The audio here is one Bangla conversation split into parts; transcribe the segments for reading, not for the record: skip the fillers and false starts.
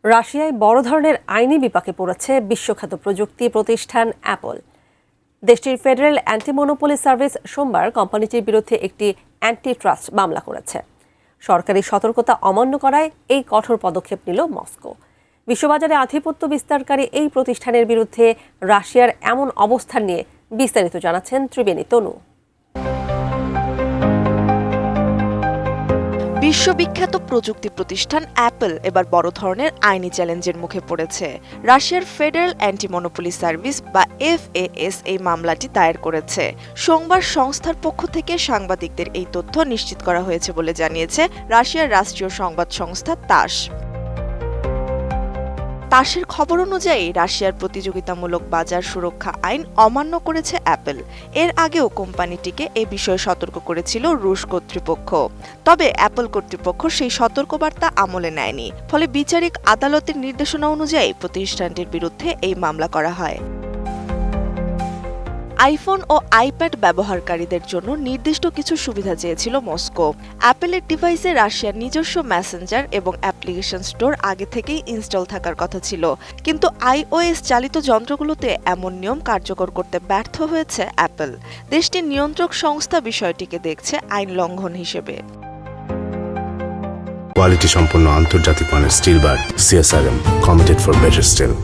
রাশিয়ায় বড় ধরনের আইনি বিপাকে পড়েছে বিশ্বখ্যাত প্রযুক্তি প্রতিষ্ঠান অ্যাপল। দেশটির ফেডারেল অ্যান্টি মনোপলি সার্ভিস সোমবার কোম্পানিটির বিরুদ্ধে একটি অ্যান্টি ট্রাস্ট মামলা করেছে। সরকারি সতর্কতা অমান্য করায় এই কঠোর পদক্ষেপ নিল মস্কো। বিশ্ববাজারে আধিপত্য বিস্তারকারী এই প্রতিষ্ঠানের বিরুদ্ধে রাশিয়ার এমন অবস্থান নিয়ে বিস্তারিত জানাচ্ছেন ত্রিবেণী তনু। বিশ্ববিখ্যাত প্রযুক্তি প্রতিষ্ঠান অ্যাপল এবার বড় ধরনের আইনি চ্যালেঞ্জের মুখে পড়েছে। রাশিয়ার ফেডারেল অ্যান্টি মনোপলি সার্ভিস বা FAS এই মামলাটি দায়ের করেছে। সোমবার সংস্থার পক্ষ থেকে সাংবাদিকদের এই তথ্য নিশ্চিত করা হয়েছে বলে জানিয়েছে রাশিয়ার রাষ্ট্রীয় সংবাদ সংস্থা তাস। তাসের খবর অনুযায়ী রাশিয়ার প্রতিযোগিতামূলক বাজার সুরক্ষা আইন অমান্য করেছে অ্যাপল। এর আগেও কোম্পানিটিকে এ বিষয়ে সতর্ক করেছিল রুশ কর্তৃপক্ষ। তবে অ্যাপল কর্তৃপক্ষ সেই সতর্কবার্তা আমলে নেয়নি। ফলে বিচারিক আদালতের নির্দেশনা অনুযায়ী প্রতিষ্ঠানটির বিরুদ্ধে এই মামলা করা হয়। আইফোন ও আইপ্যাড ব্যবহারকারীদের জন্য নির্দিষ্ট কিছু সুবিধা চেয়েছিল মস্কো। অ্যাপলের ডিভাইসে রাশিয়ার নিজস্ব মেসেঞ্জার এবং অ্যাপ্লিকেশন স্টোর আগে থেকেই ইনস্টল থাকার কথা ছিল, কিন্তু iOS চালিত যন্ত্রগুলোতে এমন নিয়ম কার্যকর করতে ব্যর্থ হয়েছে অ্যাপল। দেশটির নিয়ন্ত্রক সংস্থা বিষয়টিকে দেখছে আইন লঙ্ঘন হিসেবে। কোয়ালিটি সম্পন্ন আন্তর্জাতিক মানের still bar CSRM, committed for better still.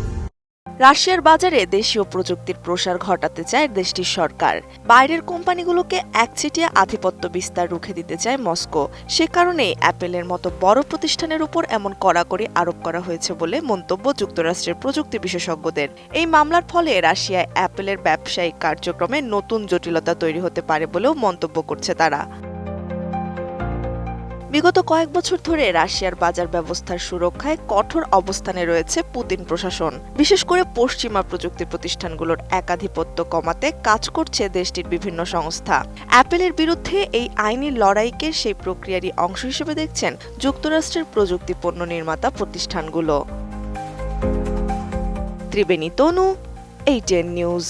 রাশিয়ার বাজারে দেশীয় প্রযুক্তির প্রসার ঘটাতে চায় দেশটির সরকার। বাইরের কোম্পানিগুলোকে একচেটিয়া আধিপত্য বিস্তার রুখে দিতে চায় মস্কো। সে কারণেই অ্যাপলের মতো বড় প্রতিষ্ঠানের উপর এমন কড়াকড়ি আরোপ করা হয়েছে বলে মন্তব্য যুক্তরাষ্ট্রের প্রযুক্তি বিশেষজ্ঞদের। এই মামলার ফলে রাশিয়ায় অ্যাপলের ব্যবসায়িক কার্যক্রমে নতুন জটিলতা তৈরি হতে পারে বলেও মন্তব্য করছে তারা। বিগত কয়েক বছর ধরে রাশিয়ার বাজার ব্যবস্থার সুরক্ষায় কঠোর অবস্থানে রয়েছে পুতিন প্রশাসন। বিশেষ করে পশ্চিমা প্রযুক্তি প্রতিষ্ঠানগুলোর একাধিপত্য কমাতে কাজ করছে দেশটির বিভিন্ন সংস্থা। অ্যাপলের বিরুদ্ধে এই আইনি লড়াইকে সেই প্রক্রিয়ারই অংশ হিসেবে দেখছেন যুক্তরাষ্ট্রের প্রযুক্তি পণ্য নির্মাতা প্রতিষ্ঠানগুলো। ত্রিবেণী তনু, ATN নিউজ।